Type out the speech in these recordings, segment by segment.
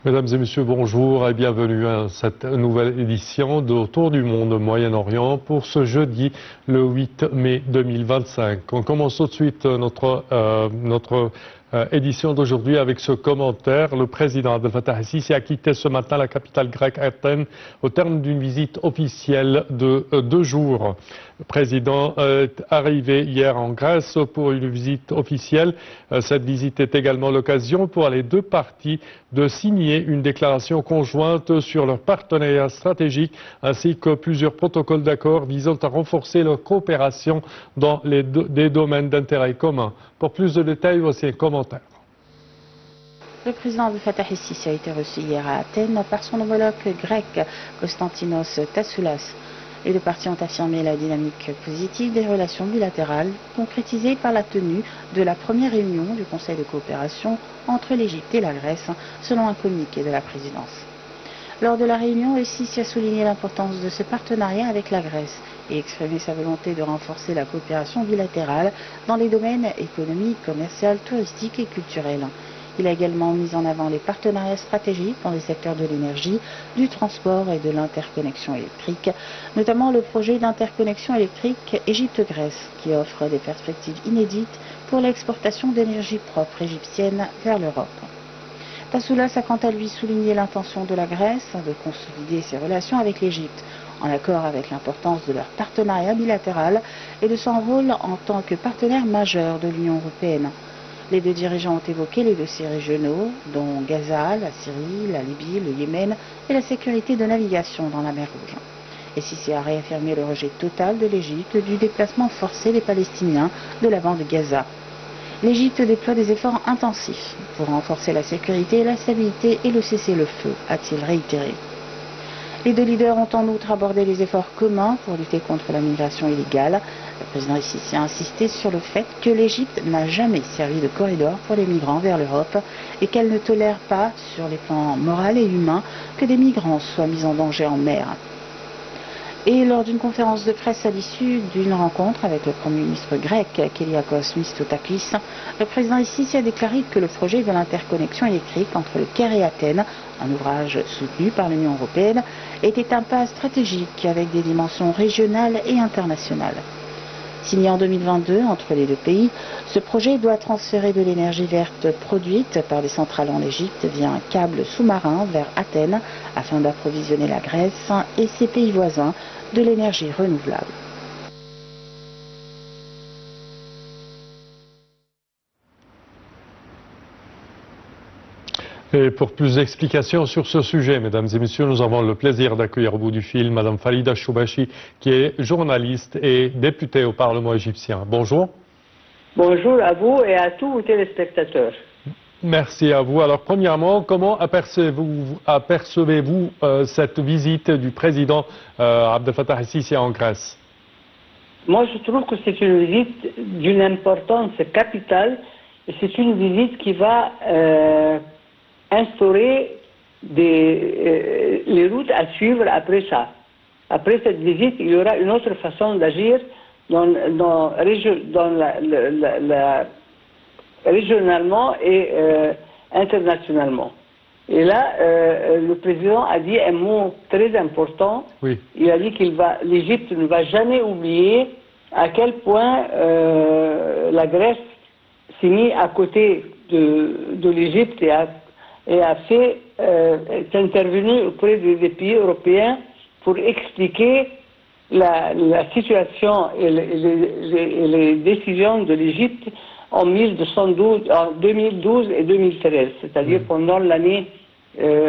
Mesdames et messieurs, bonjour et bienvenue à cette nouvelle édition de Tour du Monde au Moyen-Orient pour ce jeudi, le 8 mai 2025. On commence tout de suite notre édition d'aujourd'hui avec ce commentaire. Le président Abdel Fattah el-Sisi a quitté ce matin la capitale grecque Athènes au terme d'une visite officielle de 2 jours. Le président est arrivé hier en Grèce pour une visite officielle. Cette visite est également l'occasion pour les deux parties de signer une déclaration conjointe sur leur partenariat stratégique ainsi que plusieurs protocoles d'accord visant à renforcer leur coopération dans des domaines d'intérêt commun. Pour plus de détails, voici un commentaire. Le président Abdel Fattah el-Sisi a été reçu hier à Athènes par son homologue grec Konstantinos Tassoulas. Les deux parties ont affirmé la dynamique positive des relations bilatérales, concrétisée par la tenue de la première réunion du Conseil de coopération entre l'Égypte et la Grèce, selon un communiqué de la présidence. Lors de la réunion, el-Sisi a souligné l'importance de ce partenariat avec la Grèce et exprimé sa volonté de renforcer la coopération bilatérale dans les domaines économiques, commerciaux, touristiques et culturels. Il a également mis en avant les partenariats stratégiques dans les secteurs de l'énergie, du transport et de l'interconnexion électrique, notamment le projet d'interconnexion électrique Égypte-Grèce, qui offre des perspectives inédites pour l'exportation d'énergie propre égyptienne vers l'Europe. Tassoulas a quant à lui souligné l'intention de la Grèce de consolider ses relations avec l'Égypte, en accord avec l'importance de leur partenariat bilatéral et de son rôle en tant que partenaire majeur de l'Union européenne. Les deux dirigeants ont évoqué les dossiers régionaux, dont Gaza, la Syrie, la Libye, le Yémen et la sécurité de navigation dans la mer Rouge. El-Sisi a réaffirmé le rejet total de l'Égypte du déplacement forcé des Palestiniens de la bande de Gaza. L'Égypte déploie des efforts intensifs pour renforcer la sécurité, la stabilité et le cessez-le-feu, a-t-il réitéré. Les deux leaders ont en outre abordé les efforts communs pour lutter contre la migration illégale. Le président el-Sisi a insisté sur le fait que l'Égypte n'a jamais servi de corridor pour les migrants vers l'Europe et qu'elle ne tolère pas, sur les plans moral et humain, que des migrants soient mis en danger en mer. Et lors d'une conférence de presse à l'issue d'une rencontre avec le Premier ministre grec, Kyriakos Mitsotakis, le président el-Sisi a déclaré que le projet de l'interconnexion électrique entre le Caire et Athènes, un ouvrage soutenu par l'Union européenne, était un pas stratégique avec des dimensions régionales et internationales. Signé en 2022 entre les deux pays, ce projet doit transférer de l'énergie verte produite par des centrales en Égypte via un câble sous-marin vers Athènes afin d'approvisionner la Grèce et ses pays voisins de l'énergie renouvelable. Et pour plus d'explications sur ce sujet, mesdames et messieurs, nous avons le plaisir d'accueillir au bout du fil Madame Farida Choubachi, qui est journaliste et députée au Parlement égyptien. Bonjour. Bonjour à vous et à tous vos téléspectateurs. Merci à vous. Alors, premièrement, comment apercevez-vous cette visite du président Abdel Fattah el-Sisi en Grèce? Moi, je trouve que c'est une visite d'une importance capitale. C'est une visite qui va instaurer les routes à suivre après ça. Après cette visite, il y aura une autre façon d'agir régionalement et internationalement. Et là, le président a dit un mot très important. Oui. Il a dit l'Égypte ne va jamais oublier à quel point la Grèce s'est mise à côté de l'Égypte et est intervenue auprès des pays européens pour expliquer la situation et les décisions de l'Égypte en 2012 et 2013, c'est-à-dire pendant l'année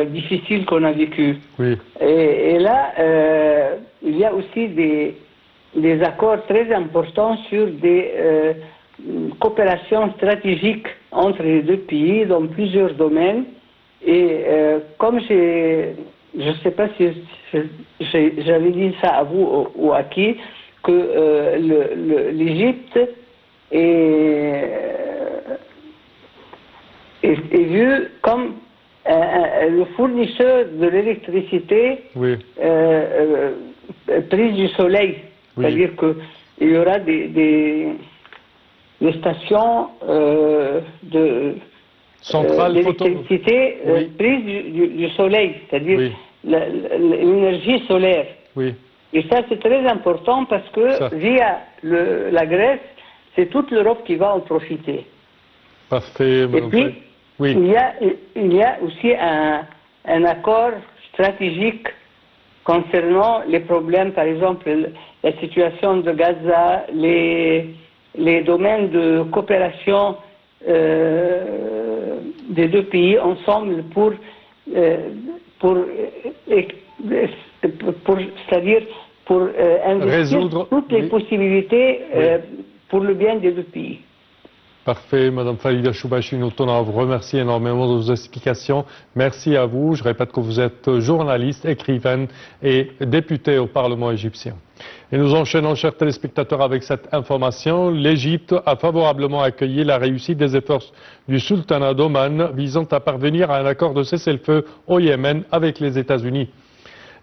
difficile qu'on a vécue. Oui. Et là, il y a aussi des accords très importants sur des coopérations stratégiques entre les deux pays dans plusieurs domaines. Et comme je ne sais pas si j'avais dit ça à vous ou à qui, que l'Égypte est vu comme le fournisseur de l'électricité oui. prise du soleil. Oui. C'est-à-dire qu'il y aura des stations l'électricité prise du soleil, c'est-à-dire l'énergie solaire. Oui. Et ça, c'est très important parce que via la Grèce, c'est toute l'Europe qui va en profiter. Parfait. Et puis, il y a aussi un accord stratégique concernant les problèmes, par exemple, la situation de Gaza, les domaines de coopération des deux pays ensemble c'est-à-dire pour investir toutes les possibilités pour le bien des deux pays. Parfait, Madame Falida Choubachi, nous tenons à vous remercier énormément de vos explications. Merci à vous. Je répète que vous êtes journaliste, écrivaine et députée au Parlement égyptien. Et nous enchaînons, chers téléspectateurs, avec cette information. L'Égypte a favorablement accueilli la réussite des efforts du sultanat d'Oman visant à parvenir à un accord de cessez-le-feu au Yémen avec les États-Unis.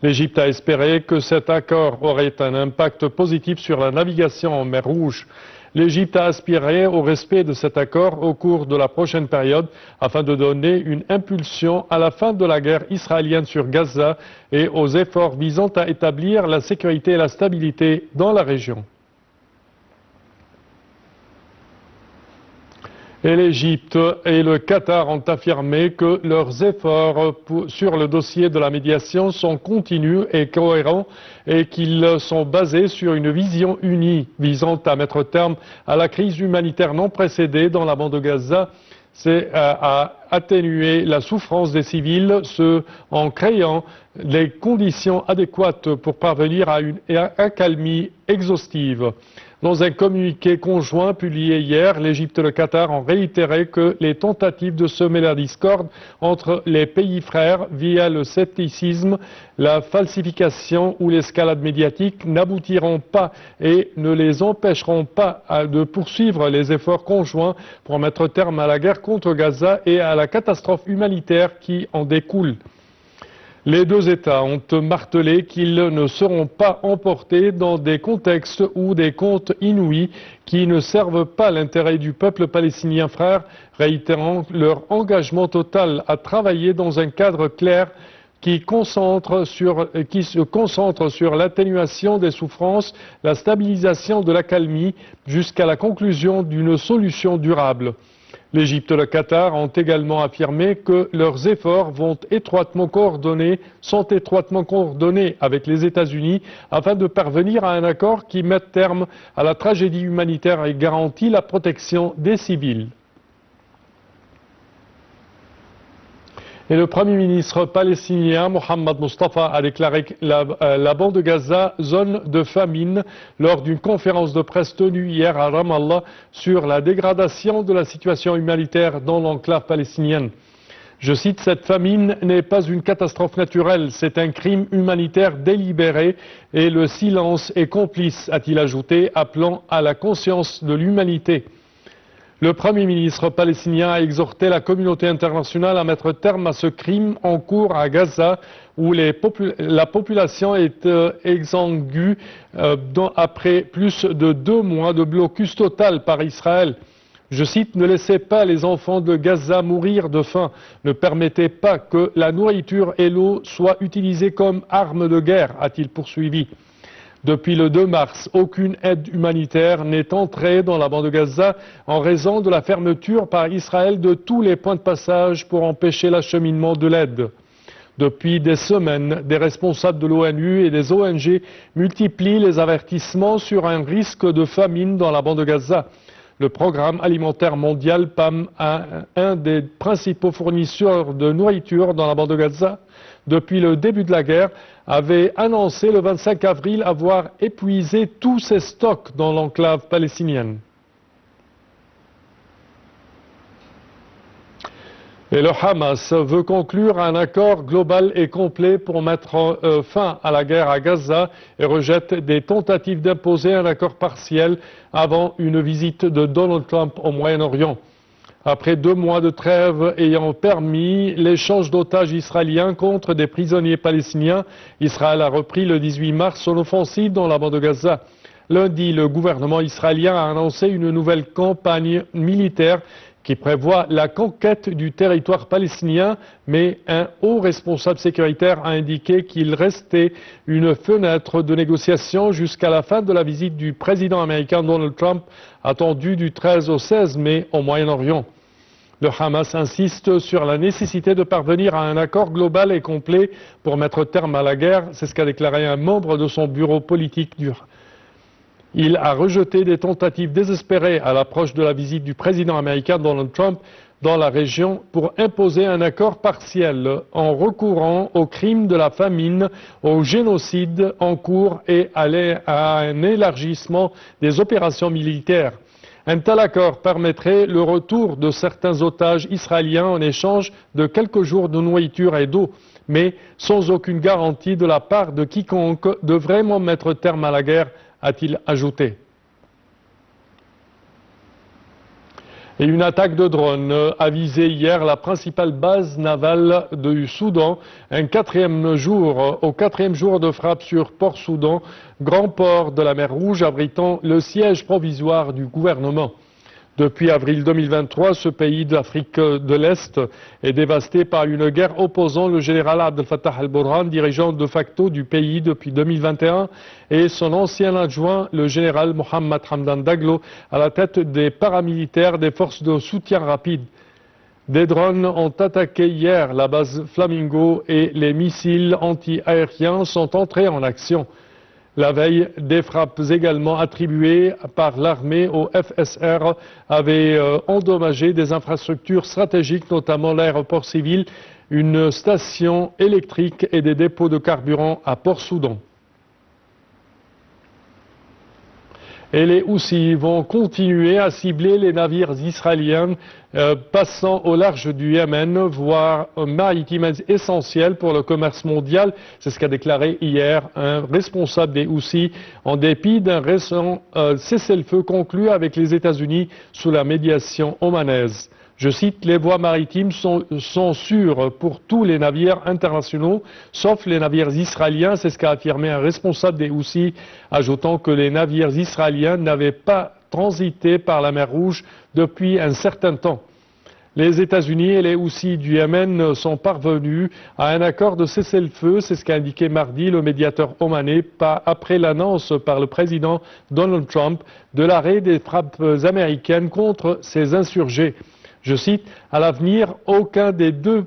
L'Égypte a espéré que cet accord aurait un impact positif sur la navigation en mer Rouge. L'Égypte a aspiré au respect de cet accord au cours de la prochaine période afin de donner une impulsion à la fin de la guerre israélienne sur Gaza et aux efforts visant à établir la sécurité et la stabilité dans la région. Et l'Égypte et le Qatar ont affirmé que leurs efforts sur le dossier de la médiation sont continus et cohérents et qu'ils sont basés sur une vision unie visant à mettre terme à la crise humanitaire non précédée dans la bande de Gaza. C'est à atténuer la souffrance des civils en créant les conditions adéquates pour parvenir à une accalmie exhaustive. Dans un communiqué conjoint publié hier, l'Égypte et le Qatar ont réitéré que les tentatives de semer la discorde entre les pays frères via le scepticisme, la falsification ou l'escalade médiatique n'aboutiront pas et ne les empêcheront pas de poursuivre les efforts conjoints pour mettre terme à la guerre contre Gaza et à la catastrophe humanitaire qui en découle. Les deux États ont martelé qu'ils ne seront pas emportés dans des contextes ou des comptes inouïs qui ne servent pas l'intérêt du peuple palestinien frère, réitérant leur engagement total à travailler dans un cadre clair qui se concentre sur l'atténuation des souffrances, la stabilisation de l'accalmie jusqu'à la conclusion d'une solution durable. L'Égypte et le Qatar ont également affirmé que leurs efforts sont étroitement coordonnés avec les États-Unis afin de parvenir à un accord qui mette terme à la tragédie humanitaire et garantit la protection des civils. Et le Premier ministre palestinien Mohamed Mustafa a déclaré la bande de Gaza zone de famine lors d'une conférence de presse tenue hier à Ramallah sur la dégradation de la situation humanitaire dans l'enclave palestinienne. Je cite, « Cette famine n'est pas une catastrophe naturelle, c'est un crime humanitaire délibéré et le silence est complice », a-t-il ajouté, appelant à la conscience de l'humanité. Le Premier ministre palestinien a exhorté la communauté internationale à mettre terme à ce crime en cours à Gaza, où la population est exsangue après plus de 2 mois de blocus total par Israël. Je cite, « Ne laissez pas les enfants de Gaza mourir de faim. Ne permettez pas que la nourriture et l'eau soient utilisées comme armes de guerre », a-t-il poursuivi. Depuis le 2 mars, aucune aide humanitaire n'est entrée dans la bande de Gaza en raison de la fermeture par Israël de tous les points de passage pour empêcher l'acheminement de l'aide. Depuis des semaines, des responsables de l'ONU et des ONG multiplient les avertissements sur un risque de famine dans la bande de Gaza. Le Programme alimentaire mondial, PAM, un des principaux fournisseurs de nourriture dans la bande de Gaza, depuis le début de la guerre, avait annoncé le 25 avril avoir épuisé tous ses stocks dans l'enclave palestinienne. Et le Hamas veut conclure un accord global et complet pour mettre fin à la guerre à Gaza et rejette des tentatives d'imposer un accord partiel avant une visite de Donald Trump au Moyen-Orient. Après 2 mois de trêve ayant permis l'échange d'otages israéliens contre des prisonniers palestiniens, Israël a repris le 18 mars son offensive dans la bande de Gaza. Lundi, le gouvernement israélien a annoncé une nouvelle campagne militaire qui prévoit la conquête du territoire palestinien, mais un haut responsable sécuritaire a indiqué qu'il restait une fenêtre de négociation jusqu'à la fin de la visite du président américain Donald Trump, attendue du 13 au 16 mai au Moyen-Orient. Le Hamas insiste sur la nécessité de parvenir à un accord global et complet pour mettre terme à la guerre, c'est ce qu'a déclaré un membre de son bureau politique du Hamas. Il a rejeté des tentatives désespérées à l'approche de la visite du président américain Donald Trump dans la région pour imposer un accord partiel en recourant aux crimes de la famine, au génocide en cours et à un élargissement des opérations militaires. Un tel accord permettrait le retour de certains otages israéliens en échange de quelques jours de nourriture et d'eau, mais sans aucune garantie de la part de quiconque de vraiment mettre terme à la guerre, a-t-il ajouté. Et une attaque de drone a visé hier la principale base navale du Soudan, au quatrième jour de frappe sur Port-Soudan, grand port de la mer Rouge abritant le siège provisoire du gouvernement. Depuis avril 2023, ce pays d'Afrique de l'Est est dévasté par une guerre opposant le général Abdel Fattah al-Burhan, dirigeant de facto du pays depuis 2021, et son ancien adjoint, le général Mohamed Hamdan Daglo, à la tête des paramilitaires des forces de soutien rapide. Des drones ont attaqué hier la base Flamingo et les missiles anti-aériens sont entrés en action. La veille, des frappes également attribuées par l'armée au FSR avaient endommagé des infrastructures stratégiques, notamment l'aéroport civil, une station électrique et des dépôts de carburant à Port-Soudan. Et les Houthis vont continuer à cibler les navires israéliens passant au large du Yémen, voire maritime essentiel pour le commerce mondial. C'est ce qu'a déclaré hier un responsable des Houthis, en dépit d'un récent cessez-le-feu conclu avec les États-Unis sous la médiation omanaise. Je cite, les voies maritimes sont sûres pour tous les navires internationaux, sauf les navires israéliens, c'est ce qu'a affirmé un responsable des Houthis, ajoutant que les navires israéliens n'avaient pas transité par la mer Rouge depuis un certain temps. Les États-Unis et les Houthis du Yémen sont parvenus à un accord de cessez-le-feu, c'est ce qu'a indiqué mardi le médiateur omanais, après l'annonce par le président Donald Trump de l'arrêt des frappes américaines contre ces insurgés. Je cite, à l'avenir, aucun des deux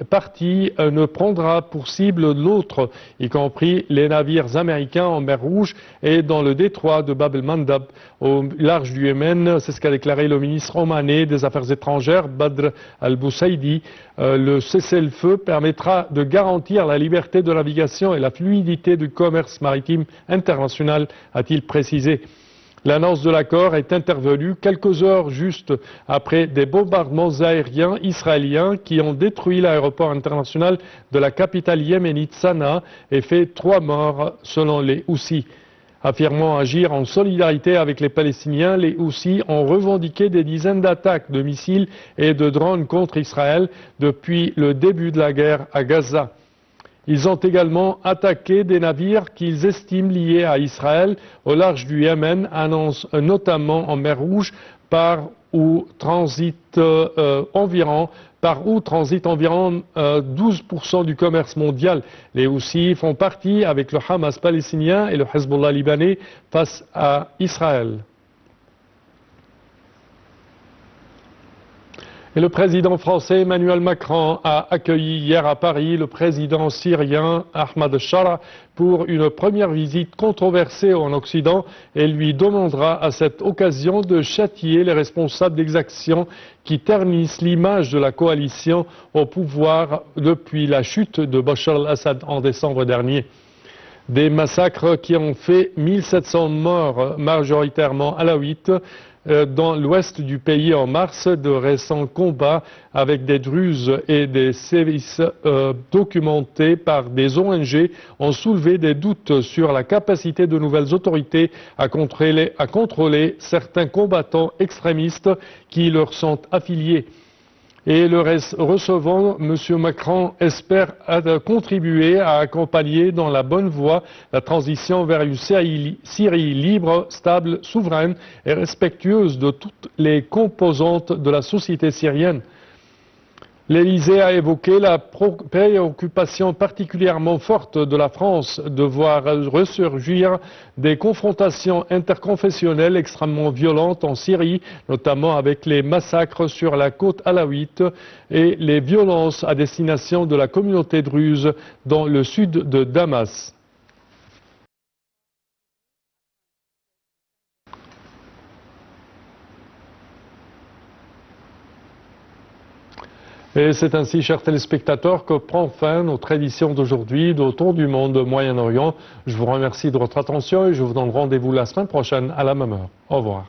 parties ne prendra pour cible l'autre, y compris les navires américains en mer Rouge et dans le détroit de Bab el-Mandab, au large du Yémen. C'est ce qu'a déclaré le ministre omanais des Affaires étrangères, Badr al-Boussaidi. Le cessez-le-feu permettra de garantir la liberté de navigation et la fluidité du commerce maritime international, a-t-il précisé. L'annonce de l'accord est intervenue quelques heures juste après des bombardements aériens israéliens qui ont détruit l'aéroport international de la capitale yéménite Sanaa et fait 3 morts selon les Houthis. Affirmant agir en solidarité avec les Palestiniens, les Houthis ont revendiqué des dizaines d'attaques de missiles et de drones contre Israël depuis le début de la guerre à Gaza. Ils ont également attaqué des navires qu'ils estiment liés à Israël au large du Yémen, notamment en mer Rouge, par où transitent environ 12% du commerce mondial. Les Houthis font partie, avec le Hamas palestinien et le Hezbollah libanais, face à Israël. Et le président français Emmanuel Macron a accueilli hier à Paris le président syrien Ahmad Shara pour une première visite controversée en Occident et lui demandera à cette occasion de châtier les responsables d'exactions qui ternissent l'image de la coalition au pouvoir depuis la chute de Bachar al-Assad en décembre dernier. Des massacres qui ont fait 1700 morts, majoritairement alaouites, dans l'ouest du pays en mars, de récents combats avec des Druzes et des sévices documentés par des ONG ont soulevé des doutes sur la capacité de nouvelles autorités à contrôler certains combattants extrémistes qui leur sont affiliés. Et le recevant, M. Macron espère contribuer à accompagner dans la bonne voie la transition vers une Syrie libre, stable, souveraine et respectueuse de toutes les composantes de la société syrienne. L'Élysée a évoqué la préoccupation particulièrement forte de la France de voir ressurgir des confrontations interconfessionnelles extrêmement violentes en Syrie, notamment avec les massacres sur la côte alaouite et les violences à destination de la communauté druze dans le sud de Damas. Et c'est ainsi, chers téléspectateurs, que prend fin notre édition d'aujourd'hui d'Autour du monde Moyen-Orient. Je vous remercie de votre attention et je vous donne rendez-vous la semaine prochaine à la même heure. Au revoir.